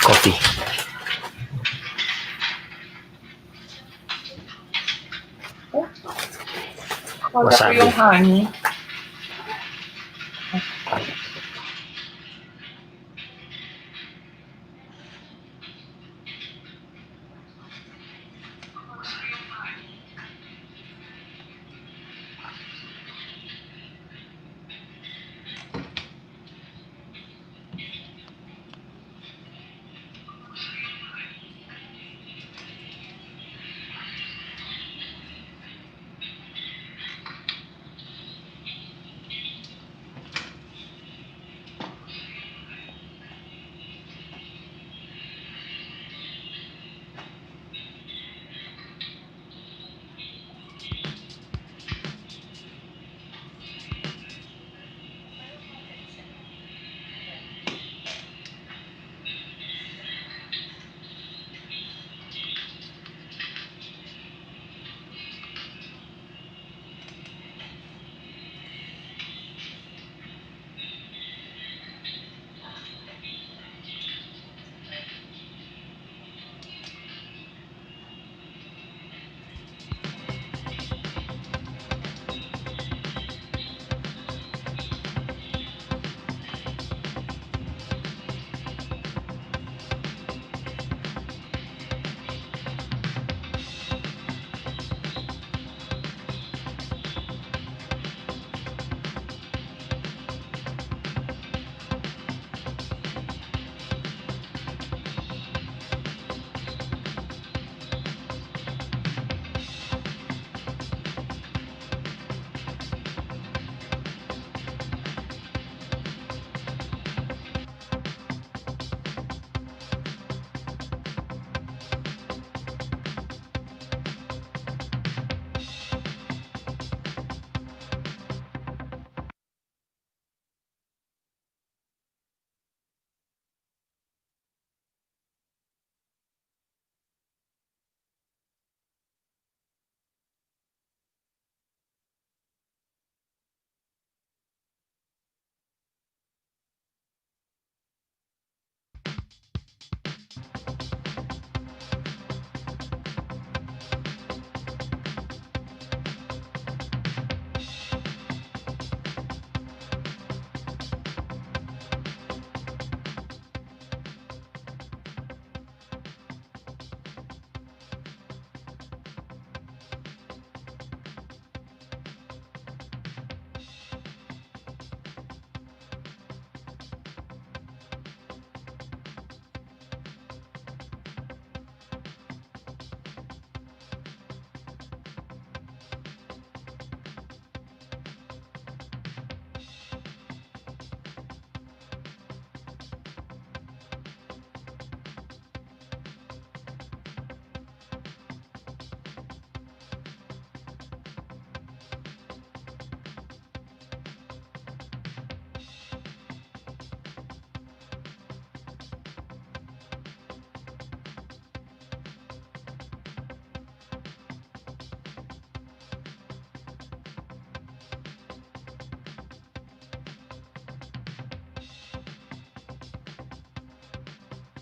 Coffee. Wala ko Wasabi. yung honey.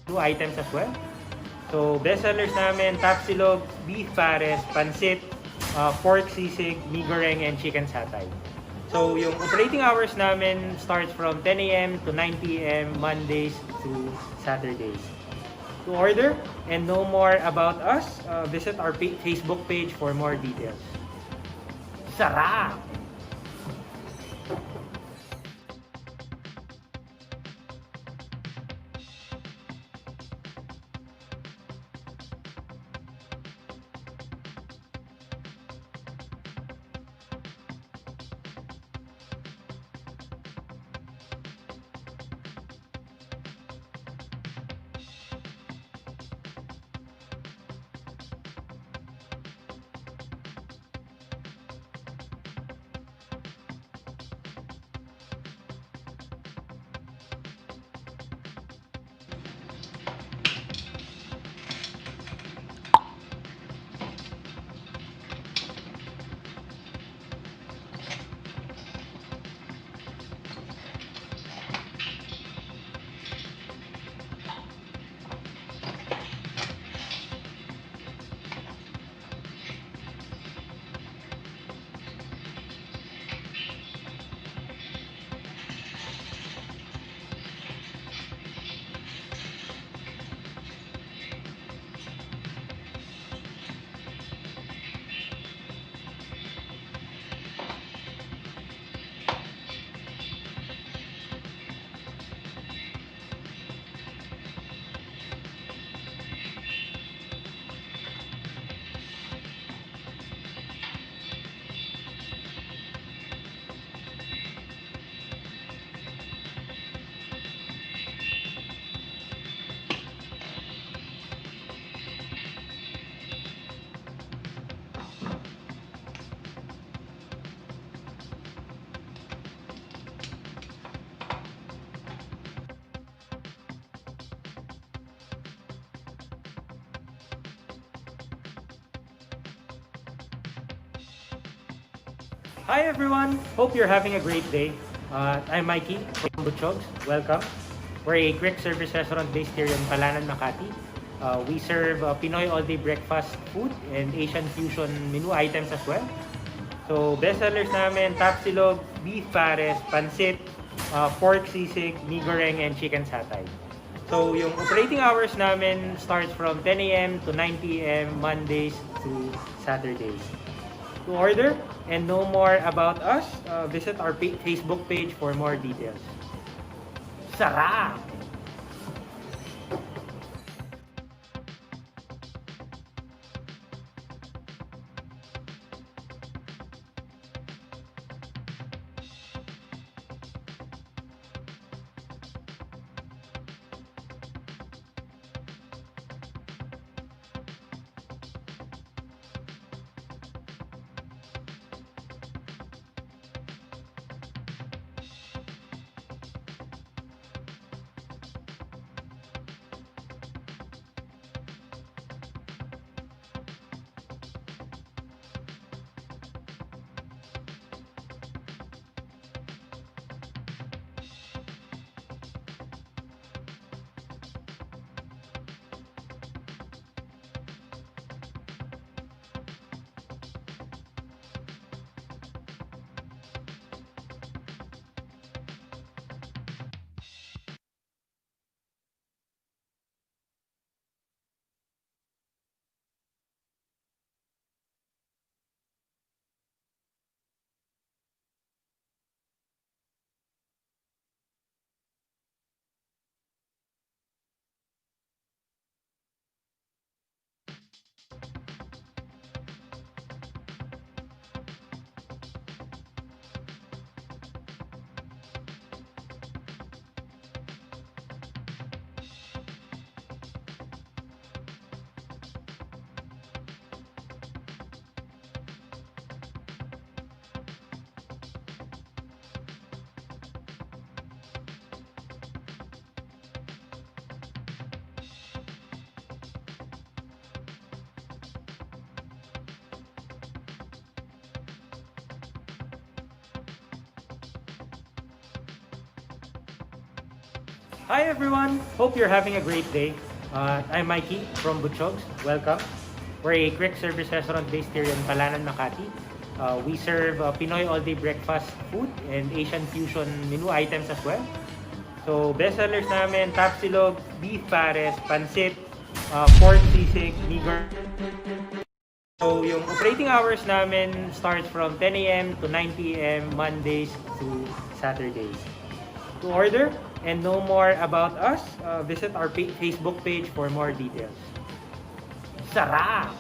Two items as well. So, bestsellers namin, tapsilog, beef pares, pansit, pork sisig, mi goreng, and chicken satay. So, yung operating hours namin starts from 10 a.m. to 9 p.m. Mondays to Saturdays. To order and know more about us, visit our Facebook page for more details. Sarap! Hi everyone! Hope you're having a great day. I'm Mikey from Butchogs. Welcome. We're a quick service restaurant based here in Palanan, Makati. We serve Pinoy all-day breakfast food and Asian fusion menu items as well. So best sellers namin, tapsilog, beef pares, pansit, pork sisig, mee goreng, and chicken satay. So yung operating hours namin starts from 10 a.m. to 9 p.m. Mondays to Saturdays. To order and know more about us, visit our Facebook page for more details. Sarap! Hi everyone! Hope you're having a great day. I'm Mikey from Butchogs. Welcome. We're a quick service restaurant based here in Palanan, Makati. We serve Pinoy all-day breakfast food and Asian fusion menu items as well. So best sellers namin, tapsilog, beef pares, pansit, pork sisig, mee goreng. So yung operating hours namin starts from 10 a.m. to 9 p.m. Mondays to Saturdays. To order and know more about us, visit our Facebook page for more details. Sarap!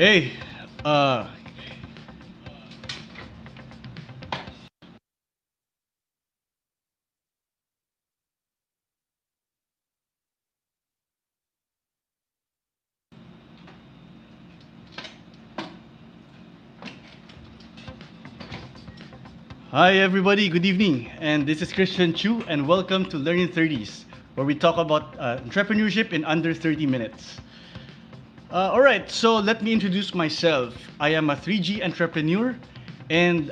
Hey, Hi everybody, good evening. And this is Christian Chu and welcome to Learning 30s, where we talk about entrepreneurship in under 30 minutes. Alright, so let me introduce myself. I am a 3G entrepreneur and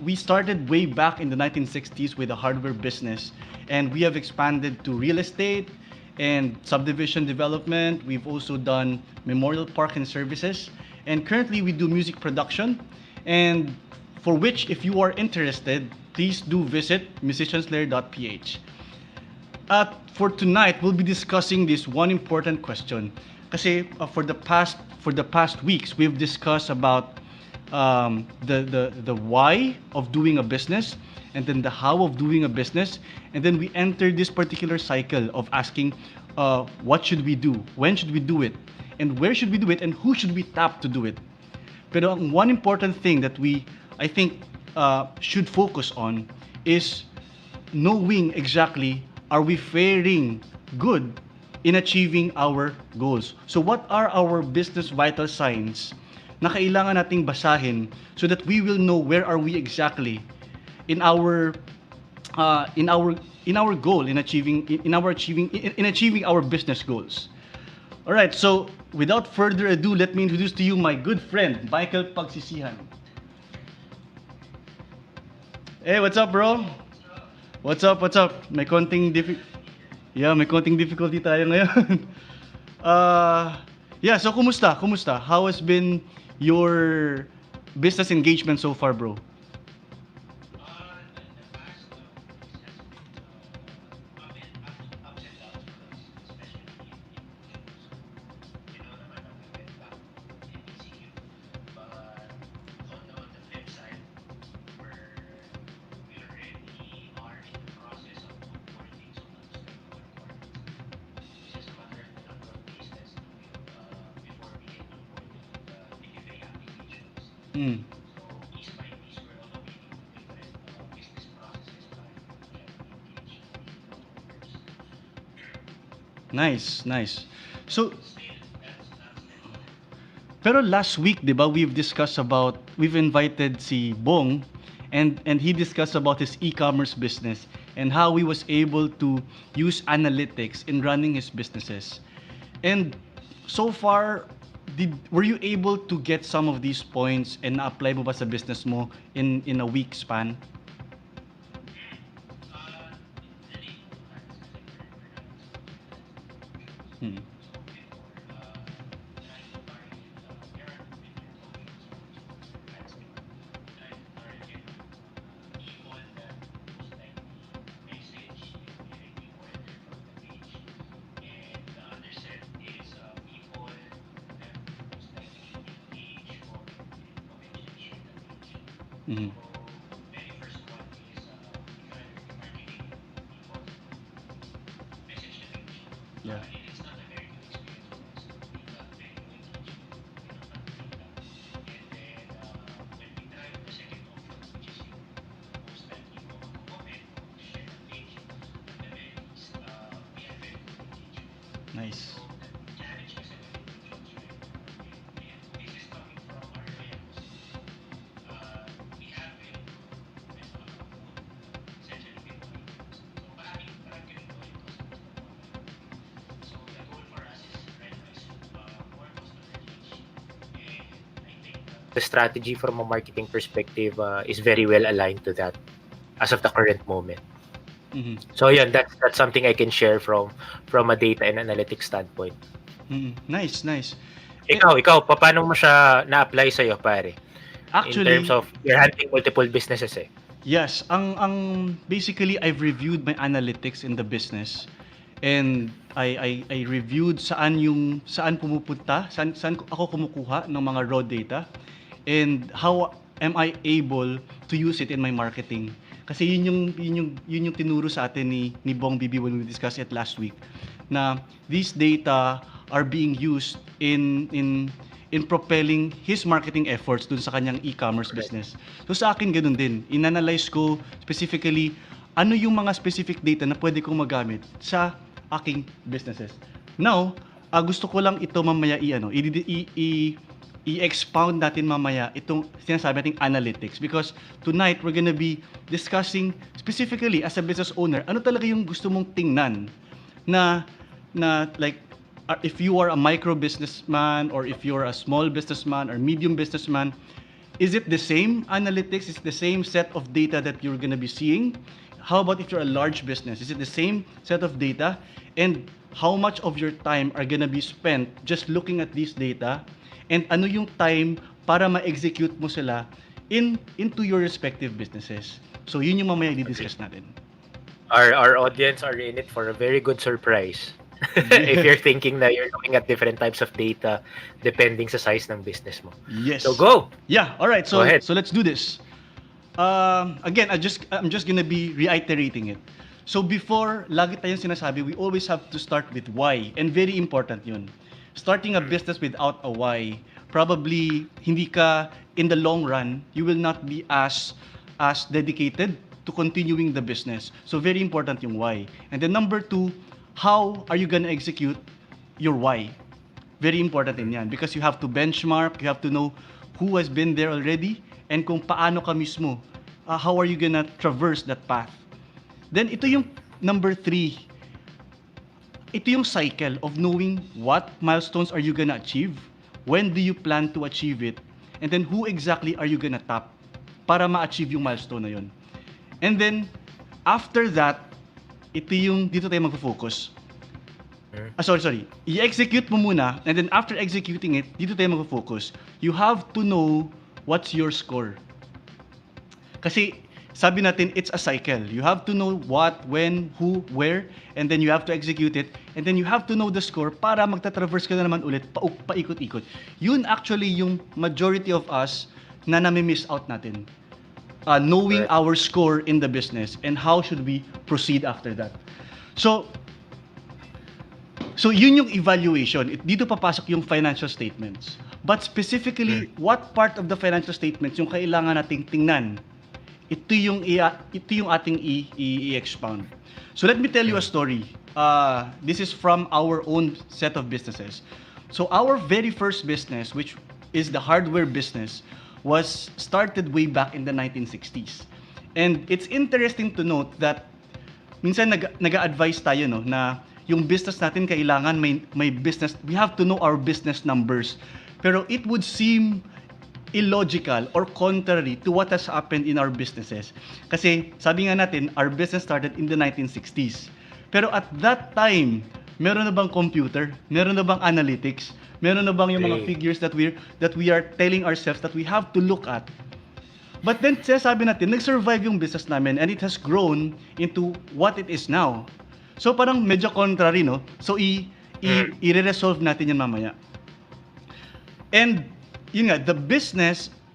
we started way back in the 1960s with a hardware business, and we have expanded to real estate and subdivision development. We've also done memorial park and services, and currently we do music production, and for which, if you are interested, please do visit musicianslayer.ph. For tonight, we'll be discussing this one important question. Kasi for the past weeks, we've discussed about the why of doing a business, and then the how of doing a business, and then we enter this particular cycle of asking, what should we do, when should we do it, and where should we do it, and who should we tap to do it. Pero ang one important thing that I think, should focus on is knowing exactly, are we faring good in achieving our goals. So what are our business vital signs na kailangan nating basahin so that we will know where are we exactly in our goal, in achieving our business goals. All right, so without further ado, let me introduce to you my good friend Michael Pagsisihan. Hey, what's up, bro? What's up? May konting difficulty tayo ngayon. Yeah, so kumusta? How has been your business engagement so far, bro? Mm. Nice. So, pero last week, 'di ba, we've invited si Bong, and he discussed about his e-commerce business and how he was able to use analytics in running his businesses. And so far, were you able to get some of these points and apply mo ba sa business mo in a week span? Hmm. Mhm. Yeah. Nice. The strategy from a marketing perspective is very well aligned to that as of the current moment. Mhm. So yeah, that's something I can share from a data and analytics standpoint. Nice. Ikaw, paano mo siya na-apply sa'yo, pare? In terms Actually, of you're handling multiple businesses eh. yes, ang basically, I've reviewed my analytics in the business, and I reviewed saan pumupunta, saan ako kumukuha ng mga raw data, and how am I able to use it in my marketing. Kasi yun yung tinuro sa atin ni Bong Bibi when we discussed it last week, na these data are being used in propelling his marketing efforts dun sa kanyang e-commerce business. So sa akin ganun din. Inanalyze ko specifically ano yung mga specific data na pwede kong magamit sa aking businesses. Now, gusto ko lang ito mamaya i-expound natin mamaya itong sinasabi nating analytics, because tonight we're gonna be discussing specifically as a business owner, ano talaga yung gusto mong tingnan na like if you are a micro businessman or if you're a small businessman or medium businessman, is it the same analytics? Is it the same set of data that you're gonna be seeing? How about if you're a large business? Is it the same set of data? And how much of your time are gonna be spent just looking at these data? And ano yung time para ma-execute mo sila into your respective businesses? So yun yung mamaya i-discuss natin. Our audience are in it for a very good surprise. If you're thinking that you're looking at different types of data depending sa size ng business mo. Yes. So go! Yeah, all right. Go ahead. So let's do this. Again, I'm just gonna be reiterating it. So before, lagi tayong sinasabi, we always have to start with why. And very important yun. Starting a business without a why, probably hindi ka, in the long run, you will not be as dedicated to continuing the business. So very important yung why. And then number 2, how are you gonna execute your why? Very important din yan, because you have to benchmark, you have to know who has been there already, and kung paano ka mismo, how are you gonna traverse that path. Then ito yung number 3, ito yung cycle of knowing what milestones are you gonna achieve, when do you plan to achieve it, and then who exactly are you gonna tap para ma-achieve yung milestone na yun. And then, after that, ito yung, dito tayo magfo-focus. Sorry. I-execute mo muna, and then after executing it, dito tayo magfo-focus. You have to know what's your score. Kasi, sabi natin, it's a cycle. You have to know what, when, who, where, and then you have to execute it, and then you have to know the score para magta-traverse ka na naman ulit, paikot-ikot. Yun actually yung majority of us na nami-miss out natin. Knowing our score in the business and how should we proceed after that. So yun yung evaluation. Dito papasok yung financial statements. But specifically, what part of the financial statements yung kailangan nating tingnan? Ito yung ating i-expound. So let me tell you a story. This is from our own set of businesses. So our very first business, which is the hardware business, was started way back in the 1960s. And it's interesting to note that minsan nag-a-advise tayo no na yung business natin kailangan may business, we have to know our business numbers. Pero it would seem illogical or contrary to what has happened in our businesses. Kasi sabi nga natin, our business started in the 1960s. Pero at that time, meron na bang computer? Meron na bang analytics? Meron na bang yung mga figures that we are telling ourselves that we have to look at? But then, sabi natin, nag-survive yung business namin and it has grown into what it is now. So parang medyo contrary, no? So i-resolve natin yan mamaya. And yun nga, the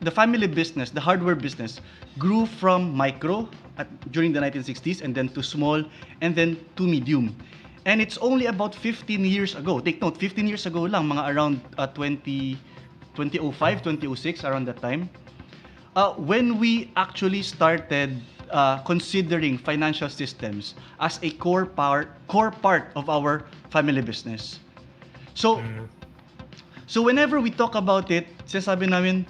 family business, the hardware business, grew from micro during the 1960s and then to small and then to medium. And it's only about 15 years ago. Take note, 15 years ago lang, mga around 2005, 2006, around that time, when we actually started considering financial systems as a core part of our family business. So whenever we talk about it, sinasabi namin,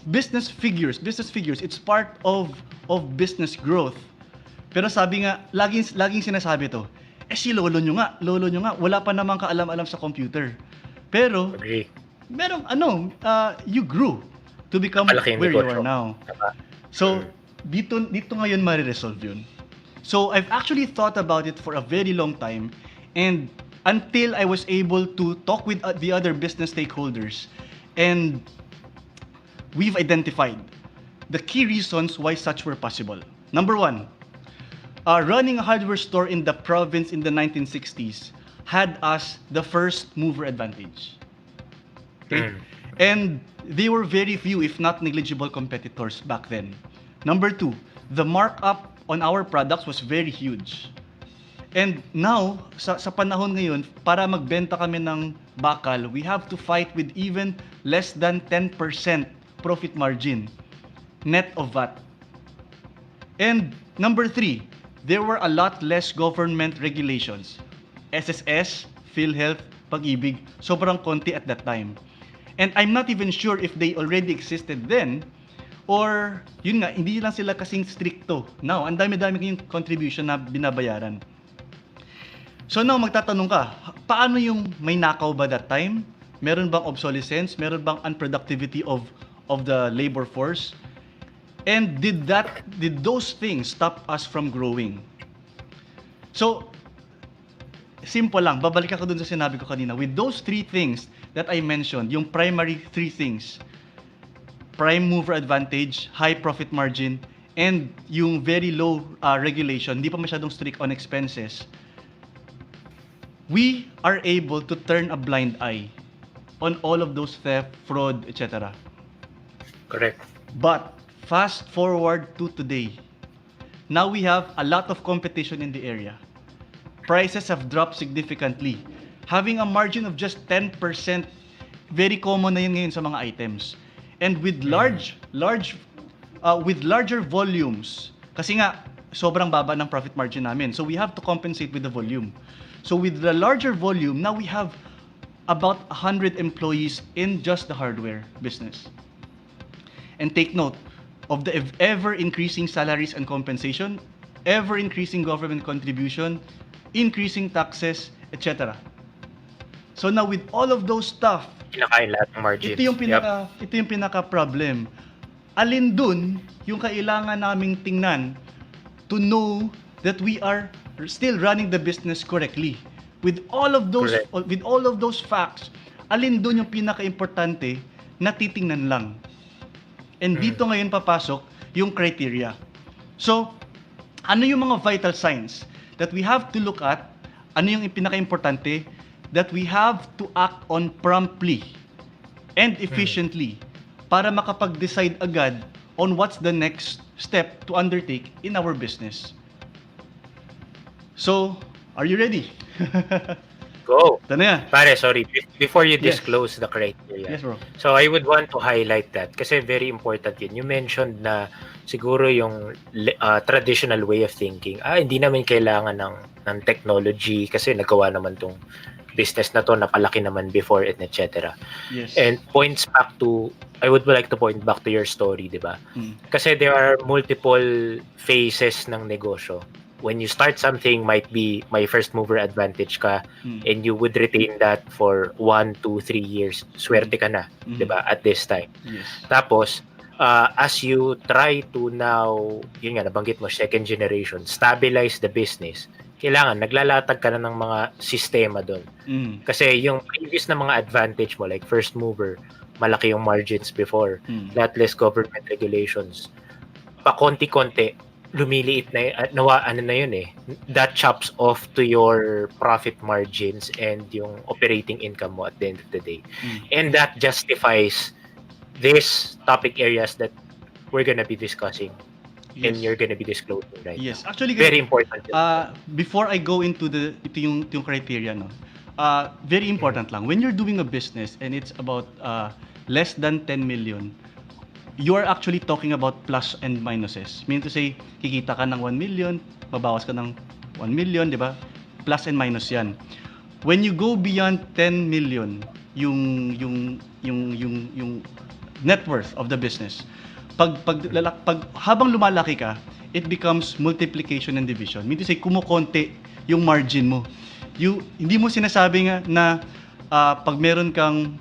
business figures, it's part of business growth. Pero sabi nga, laging sinasabi to, si lolo nyo nga, wala pa namang kaalam-alam sa computer. Pero, you grew to become where you are now. So, dito ngayon mariresolve yun. So, I've actually thought about it for a very long time, and until I was able to talk with the other business stakeholders, and we've identified the key reasons why such were possible. Number 1, running a hardware store in the province in the 1960s had us the first mover advantage. Okay? And they were very few, if not negligible, competitors back then. Number 2, the markup on our products was very huge. And now, sa panahon ngayon, para magbenta kami ng bakal, we have to fight with even less than 10% profit margin, net of VAT. And number 3, there were a lot less government regulations. SSS, PhilHealth, Pag-ibig, sobrang konti at that time. And I'm not even sure if they already existed then, or yun nga, hindi lang sila kasing stricto. Now, ang dami-dami yung contribution na binabayaran. So now, magtatanong ka, paano yung may nakaw ba that time? Meron bang obsolescence? Meron bang unproductivity of the labor force? And did those things stop us from growing? So, simple lang, babalik ako dun sa sinabi ko kanina. With those three things that I mentioned, yung primary three things, prime mover advantage, high profit margin, and yung very low regulation, hindi pa masyadong strict on expenses, we are able to turn a blind eye on all of those theft, fraud, etc. Correct. But fast forward to today. Now we have a lot of competition in the area. Prices have dropped significantly. Having a margin of just 10%, very common na yun ngayon sa mga items. And with larger volumes, kasi nga sobrang baba ng profit margin namin. So we have to compensate with the volume. So with the larger volume, now we have about 100 employees in just the hardware business. And take note of the ever-increasing salaries and compensation, ever-increasing government contribution, increasing taxes, etc. So now with all of those stuff, Kinakain lahat ng margins. ito yung pinaka-problem. Alin dun yung kailangan naming tingnan to know that we are still running the business correctly. With all of those facts, alin dun yung pinaka-importante na titingnan lang. And dito ngayon papasok yung criteria. So, ano yung mga vital signs that we have to look at? Ano yung pinaka-importante? That we have to act on promptly and efficiently para makapag-decide agad on what's the next step to undertake in our business. So, are you ready? Go. Ito na yan. Pare, sorry. Before you Yes. disclose the criteria. Yes, bro. So, I would want to highlight that kasi very important yun. You mentioned na siguro yung traditional way of thinking, hindi namin kailangan ng technology kasi nagawa naman tong business na to, napalaki naman before and etc. Yes. And I would like to point back to your story, di ba? Kasi there are multiple phases ng negosyo. When you start something, might be may first mover advantage ka and you would retain that for 1, 2, 3 years. Swerte ka na, di ba? At this time. Yes. Tapos, as you try to now, yun nga, nabanggit mo, second generation, stabilize the business, kailangan naglalatag ka na ng mga sistema doon. Kasi yung previous na mga advantage mo, like first mover, malaki yung margins before, lot less government regulations. Pa-konti-konti, lumiliit na yun eh. That chops off to your profit margins and yung operating income mo at the end of the day. And that justifies these topic areas that we're gonna be discussing. Yes. And you're gonna be disclosing right Yes, now. actually, Very important. Before I go into yung criteria, no, very important lang. When you're doing a business and it's about less than 10 million, you are actually talking about plus and minuses. Meaning to say, kikita ka ng 1 million, babawas ka ng 1 million, di ba? Plus and minus yan. When you go beyond 10 million, yung net worth of the business, pag habang lumalaki ka, it becomes multiplication and division. Meaning to say, kumukonti yung margin mo. Hindi mo sinasabi nga na pag meron kang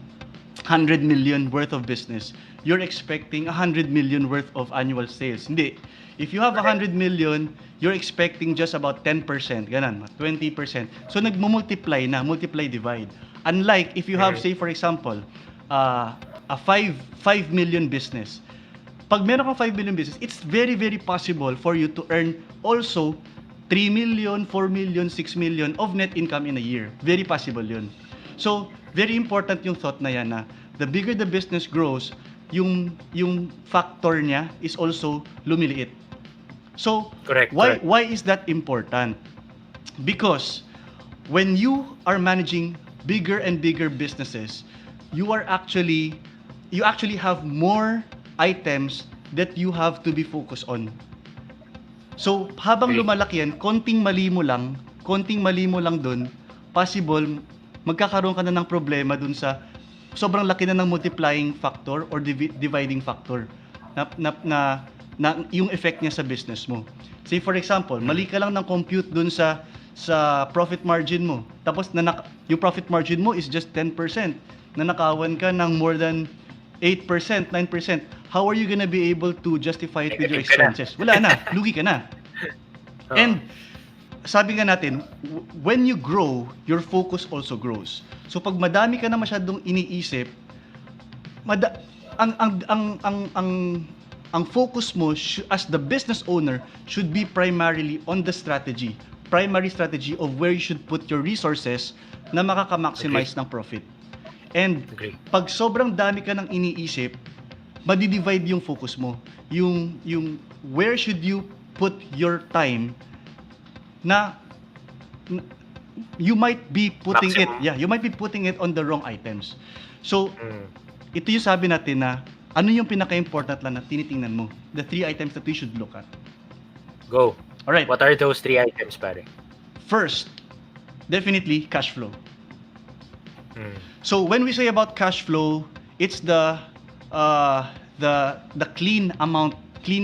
100 million worth of business, you're expecting 100 million worth of annual sales. Hindi. If you have 100 million, you're expecting just about 10%, ganun, 20%. So nagmo-multiply na, multiply divide. Unlike if you have, say for example, a 5 million business. Pag meron kang 5 million business, it's very, very possible for you to earn also 3 million, 4 million, 6 million of net income in a year. Very possible yun. So, very important yung thought na yan na the bigger the business grows, yung factor niya is also lumiliit. So, Correct. Why is that important? Because when you are managing bigger and bigger businesses, you actually have more items that you have to be focused on. So, habang lumalaki yan, konting mali mo lang dun, possible, magkakaroon ka na ng problema dun sa sobrang laki na ng multiplying factor or dividing factor na yung effect niya sa business mo. Say for example, mali ka lang ng compute dun sa profit margin mo. Tapos yung profit margin mo is just 10%. Nanakawan ka ng more than 8%, 9%. How are you gonna be able to justify it with your expenses? Wala na, lugi ka na. And sabi nga natin, when you grow, your focus also grows. So pag madami ka na masyadong iniisip, ang focus mo as the business owner should be primarily on the primary strategy of where you should put your resources na makaka-maximize ng profit. And pag sobrang dami ka ng iniisip, madi-divide yung focus mo. Yung where should you put your time na you might be putting it on the wrong items. So ito yung sabi natin na ano yung pinaka-important lang na tinitingnan mo? The 3 items that we should look at. Go. All right. What are those 3 items, pare? First, definitely cash flow. So when we say about cash flow, it's the clean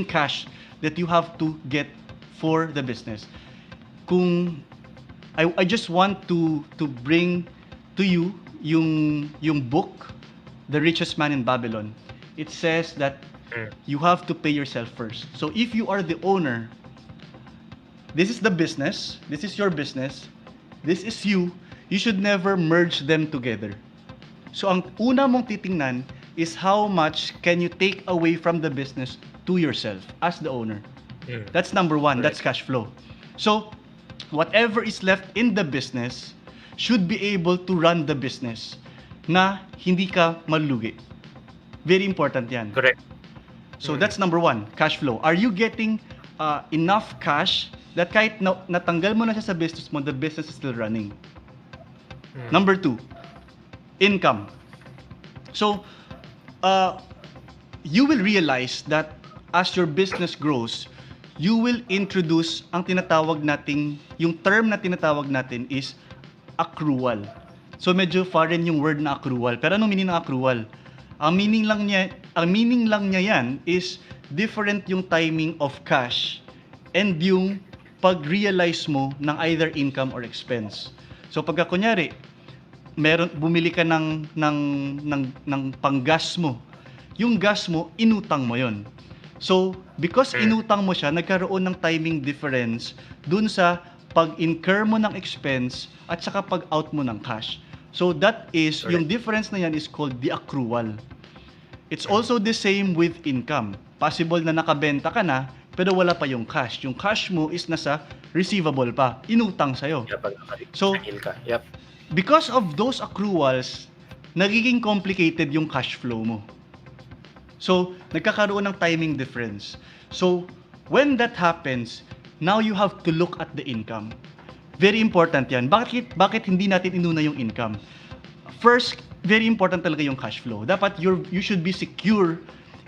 cash that you have to get for the business. Kung I just want to bring to you yung book, The Richest Man in Babylon. It says that you have to pay yourself first. So if you are the owner, this is the business, this is your business, this is you should never merge them together. So ang una mong titingnan is how much can you take away from the business to yourself as the owner. That's number 1, that's cash flow. So whatever is left in the business should be able to run the business na hindi ka malulugi. Very important yan. Correct. So that's number 1, cash flow. Are you getting enough cash that kahit natanggal mo na siya sa business mo, the business is still running? Number 2, income. So you will realize that as your business grows, you will introduce yung term na tinatawag natin is accrual. So medyo foreign yung word na accrual. Pero anong meaning ng accrual? Ang meaning lang niya yan is different yung timing of cash and yung pag-realize mo ng either income or expense. So pagka kunyari, bumili ka ng panggas mo. Yung gas mo, inutang mo yon. So, because inutang mo siya, nagkaroon ng timing difference dun sa pag-incur mo ng expense at saka pag-out mo ng cash. So, that is, yung difference na yan is called the accrual. It's also the same with income. Possible na nakabenta ka na, pero wala pa yung cash. Yung cash mo is nasa receivable pa. Inutang sa'yo. So, because of those accruals, nagiging complicated yung cash flow mo. So, nagkakaroon ng timing difference. So, when that happens, now you have to look at the income. Very important yan. Bakit hindi natin inuna yung income? First, very important talaga yung cash flow. Dapat you should be secure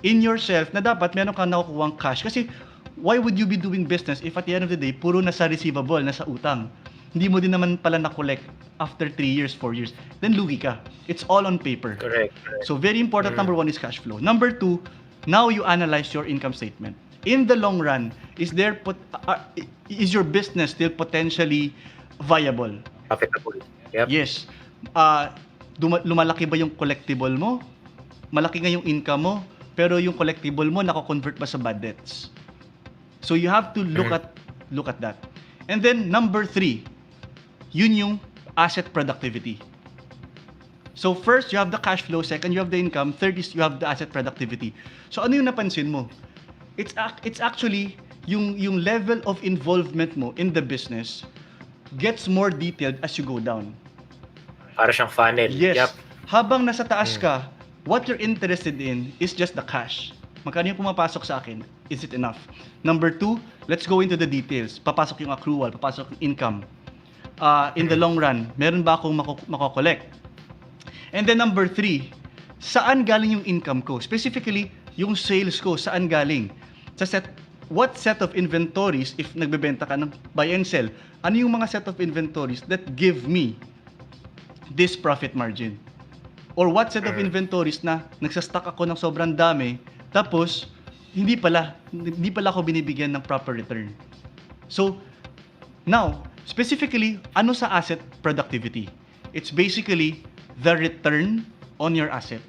in yourself na dapat meron kang nakukuhang cash. Kasi, why would you be doing business if at the end of the day, puro nasa receivable, nasa utang? Hindi mo din naman pala na-collect after 3 years, 4 years. Then lugi ka. It's all on paper. Correct. So very important, number 1 is cash flow. Number 2, now you analyze your income statement. In the long run, is your business still potentially viable? Profitable. Yep. Yes. Lumalaki ba yung collectible mo? Malaki nga yung income mo, pero yung collectible mo nako-convert ba sa bad debts? So you have to look at that. And then number 3, yun yung asset productivity. So first, you have the cash flow. Second, you have the income. Third is you have the asset productivity. So ano yung napansin mo? It's actually yung level of involvement mo in the business gets more detailed as you go down. Para siyang funnel. Yes. Yep. Habang nasa taas ka, what you're interested in is just the cash. Magkano yung pumapasok sa akin? Is it enough? Number 2, let's go into the details. Papasok yung accrual, papasok yung income. In the long run, meron ba akong makokollect? And then number 3, saan galing yung income ko? Specifically, yung sales ko, saan galing? What set of inventories, if nagbebenta ka ng buy and sell, ano yung mga set of inventories that give me this profit margin? Or what set of inventories na nagsastock ako ng sobrang dami, tapos hindi pala ako binibigyan ng proper return. So, now, specifically, ano sa asset productivity? It's basically the return on your asset.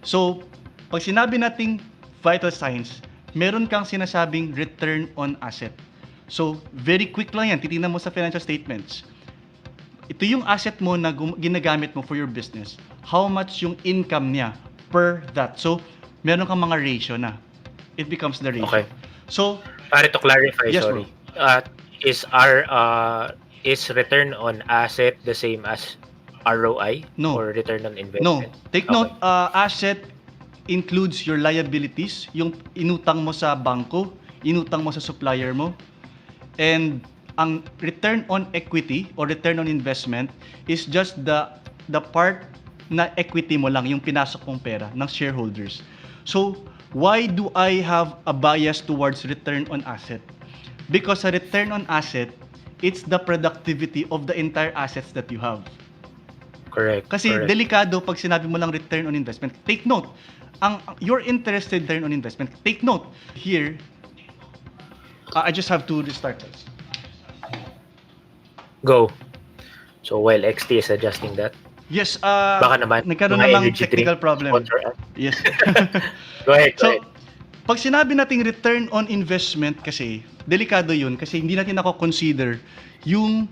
So, pag sinabi nating vital signs, meron kang sinasabing return on asset. So, very quick lang yan. Titingnan mo sa financial statements. Ito yung asset mo na ginagamit mo for your business. How much yung income niya per that. So, meron kang mga ratio na. It becomes the ratio. Okay. So, Pare, to clarify, yes, sorry. bro. Is return on asset the same as ROI? No. Or return on No. investment? Take note, asset includes your liabilities, yung inutang mo sa bangko, inutang mo sa supplier mo, and ang return on equity or return on investment is just the part na equity mo lang, yung pinasok mong pera ng shareholders. So, why do I have a bias towards return on asset? Because a return on asset, it's the productivity of the entire assets that you have. Correct. Kasi correct. delikado pag sinabi mo lang return on investment. Take note, your interested return on investment. Take note, here, I just have to restart this. Go. So while XT is adjusting that, Yes, baka naman nagkaroon mga namang energy technical drink problem. sponsor us. Yes. Go ahead. So, pag sinabi nating return on investment kasi, delikado yun kasi hindi natin consider yung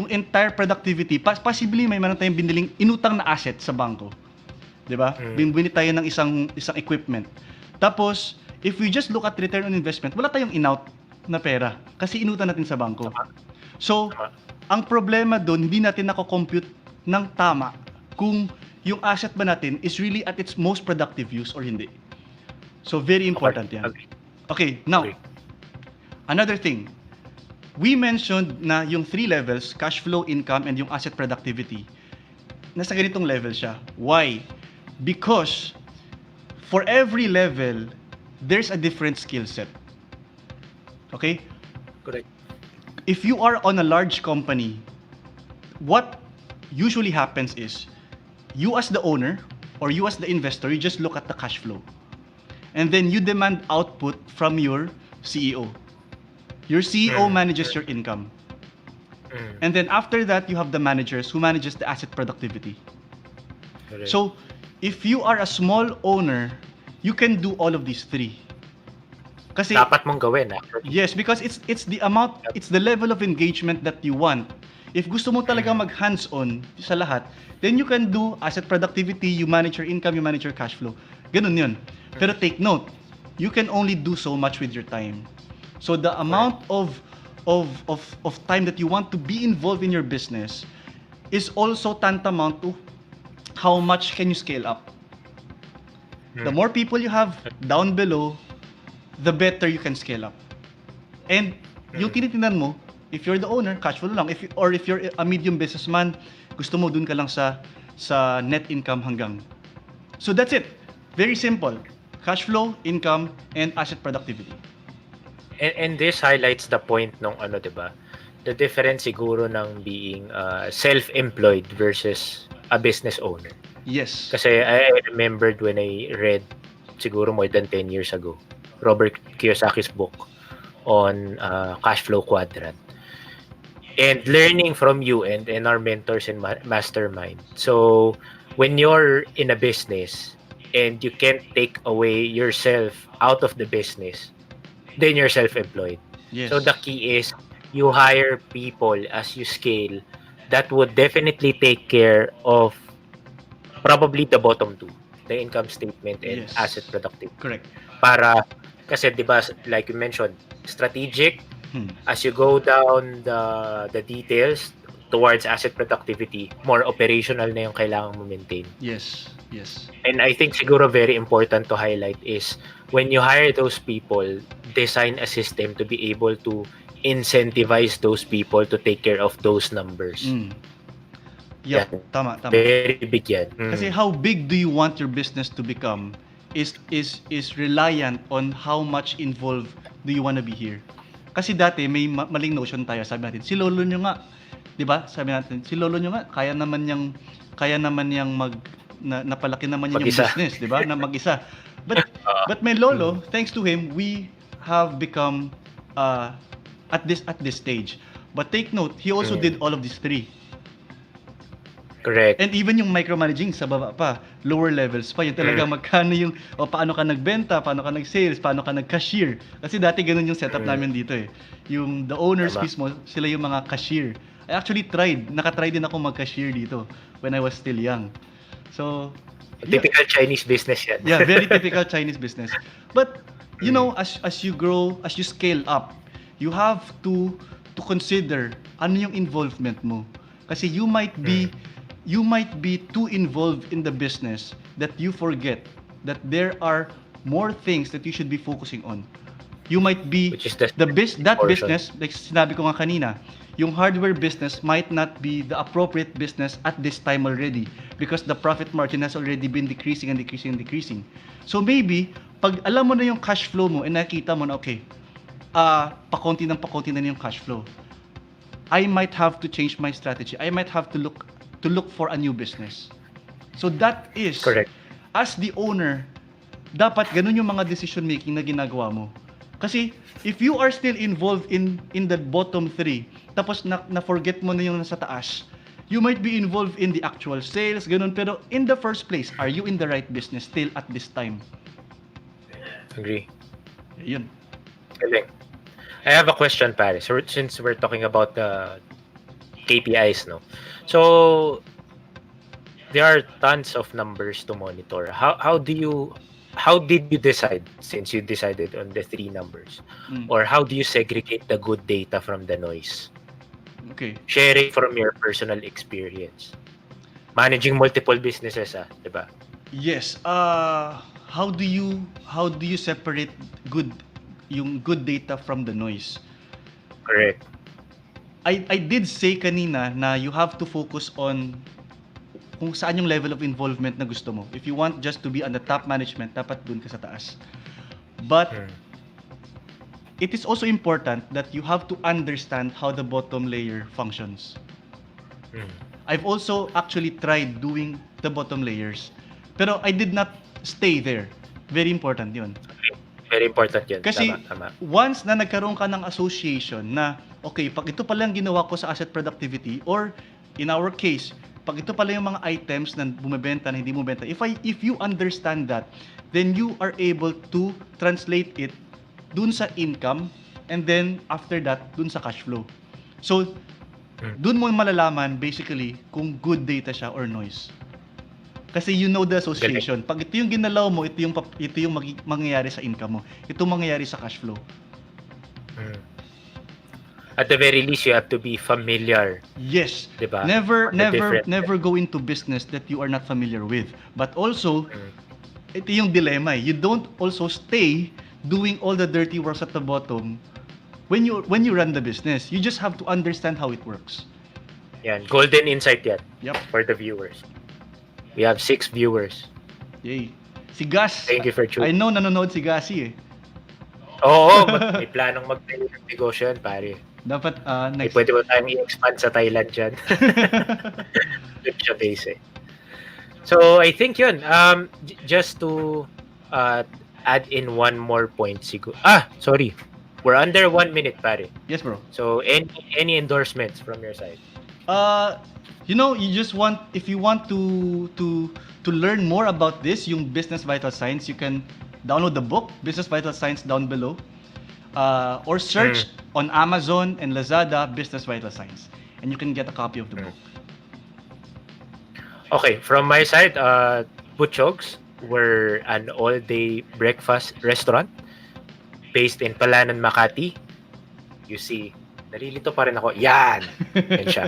entire productivity. Possibly may meron tayong biniling inutang na asset sa bangko. 'Di ba? Binili tayo ng isang equipment. Tapos, if we just look at return on investment, wala tayong in-out na pera kasi inutang natin sa bangko. So, ang problema doon, hindi natin nako-compute ng tama kung yung asset ba natin is really at its most productive use or hindi. So, very important yan. Okay, now, another thing. We mentioned na yung 3 levels, cash flow, income, and yung asset productivity, nasa ganitong level siya. Why? Because for every level, there's a different skill set. Okay? Correct. If you are on a large company, what usually happens is, you as the owner, or you as the investor, you just look at the cash flow. And then you demand output from your CEO. Your CEO manages your income. And then after that, you have the managers who manages the asset productivity. Correct. So, if you are a small owner, you can do all of these 3. Kasi dapat mong gawin. yes, because it's the amount, it's the level of engagement that you want. If gusto mo talaga mag hands-on sa lahat, then you can do asset productivity, you manage your income, you manage your cash flow. Ganun yun. Pero take note, you can only do so much with your time. So the amount of time that you want to be involved in your business is also tantamount to how much can you scale up. The more people you have down below, the better you can scale up. And yung tinitingnan mo, if you're the owner, cash flow lang. If you're a medium businessman, gusto mo dun ka lang sa net income hanggang. So that's it. Very simple. Cash flow, income, and asset productivity. And this highlights the point nung diba? The difference siguro ng being self-employed versus a business owner. Yes. Kasi I remembered when I read siguro more than 10 years ago, Robert Kiyosaki's book on cash flow quadrant. And learning from you and our mentors in mastermind. So when you're in a business and you can't take away yourself out of the business, then you're self-employed. Yes. So the key is you hire people as you scale that would definitely take care of probably the bottom 2, the income statement and Yes. asset productivity. Correct. Para, kasi diba, like you mentioned, strategic, as you go down the details towards asset productivity, more operational na yung kailangan mo maintain. Yes. Yes. And I think siguro very important to highlight is when you hire those people, design a system to be able to incentivize those people to take care of those numbers. Yep. Yeah. Tama. Very big yan. Kasi how big do you want your business to become is reliant on how much involved do you want to be here. Kasi dati may maling notion tayo, sabi natin, si lolo nyo nga, 'di ba? Sabi natin, si lolo nyo nga kaya naman yang na napalaki naman yun yung Mag-isa. business, di ba? Na mag-isa. But my lolo, thanks to him, we have become at this stage. But take note, he also did all of these three. Correct. And even yung micromanaging sa baba pa, lower levels pa, yung talagang magkano yung, paano ka nagbenta, paano ka nag-sales, paano ka nag-cashier. Kasi dati ganun yung setup namin dito eh. Yung the owners Tama. mismo, sila yung mga cashier. I actually nakatry din ako mag-cashier dito when I was still young. So, Typical Chinese business yan. yeah, very typical Chinese business. But, you know, as you grow, as you scale up, you have to consider ano yung involvement mo. Kasi you might be too involved in the business that you forget that there are more things that you should be focusing on. You might be Which is that portion. business, like sinabi ko nga kanina, yung hardware business might not be the appropriate business at this time already because the profit margin has already been decreasing. So maybe, pag alam mo na yung cash flow mo and nakita mo na, okay, pakonti na yung cash flow, I might have to change my strategy. I might have to look for a new business. So that is, Correct. as the owner, dapat ganun yung mga decision making na ginagawa mo. Kasi if you are still involved in the bottom three, tapos na-forget mo na yung nasa taas, you might be involved in the actual sales, ganun. Pero in the first place, are you in the right business still at this time? Agree. Yun. Galing. I have a question, Paris. Since we're talking about the KPIs, no? So there are tons of numbers to monitor. How did you decide, since you decided on the three numbers? Or how do you segregate the good data from the noise? Okay. Sharing from your personal experience. Managing multiple businesses, diba? Yes. How do you separate yung good data from the noise? Correct. I did say kanina na you have to focus on kung saan yung level of involvement na gusto mo. If you want just to be on the top management, dapat dun ka sa taas. But it is also important that you have to understand how the bottom layer functions. I've also actually tried doing the bottom layers, pero I did not stay there. Very important yun. Very important yun. Kasi Tama. once na nagkaroon ka ng association na, okay, pag ito pala ang ginawa ko sa asset productivity, or in our case, pag ito pala yung mga items na bumibenta na hindi bumibenta, if you understand that, then you are able to translate it dun sa income, and then after that, dun sa cash flow. So, dun mo malalaman basically kung good data siya or noise. Kasi you know the association. Pag ito yung ginalaw mo, ito yung mangyayari sa income mo. Ito mangyayari sa cash flow. At the very least, you have to be familiar. Yes. Diba? Never go into business that you are not familiar with. But also, ito yung dilemma. You don't also stay doing all the dirty works at the bottom when you run the business. You just have to understand how it works. Yan, golden insight yan. Yep. For the viewers. We have 6 viewers. Yay. Si Gas. Thank you for I tuning. know nanonood si Gasi eh. Oo, may planong magtayo ng negosyo yan, pare. Dapat next. Pwede mo tayong i-expand sa Thailand dyan. Flip siya base eh. So, I think yun. Just to add in one more point siguro. Sorry. We're under 1 minute, pare. Yes, bro. So, any endorsements from your side? You know, if you want to learn more about this, yung Business Vital Signs, you can download the book, Business Vital Signs, down below. Or search on Amazon and Lazada, Business Vital Signs. And you can get a copy of the book. Okay, from my side, Butchog's, we're an all-day breakfast restaurant based in Palanan, Makati. You see, nalilito pa rin ako. Yan! Yan siya.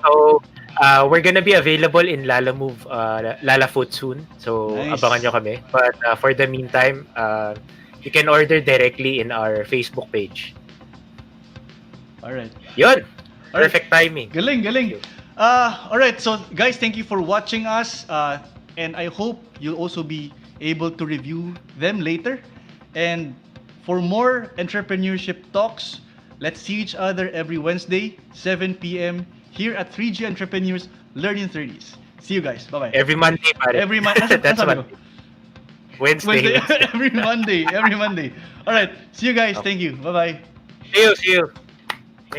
So, we're gonna be available in Lala Move, Lala Food soon. So, Nice. abangan nyo kami. But for the meantime, you can order directly in our Facebook page. Alright. Yun! Alright. Perfect timing. Galing. Thank you. Alright, so guys, thank you for watching us. And I hope you'll also be able to review them later. And for more entrepreneurship talks, let's see each other every Wednesday, 7 p.m. here at 3G Entrepreneurs Learning 30s. See you guys. Bye-bye. Every Monday, pare. Every Monday. That's what. Wednesday. Every Monday. All right. See you guys. Thank you. Bye-bye. See you.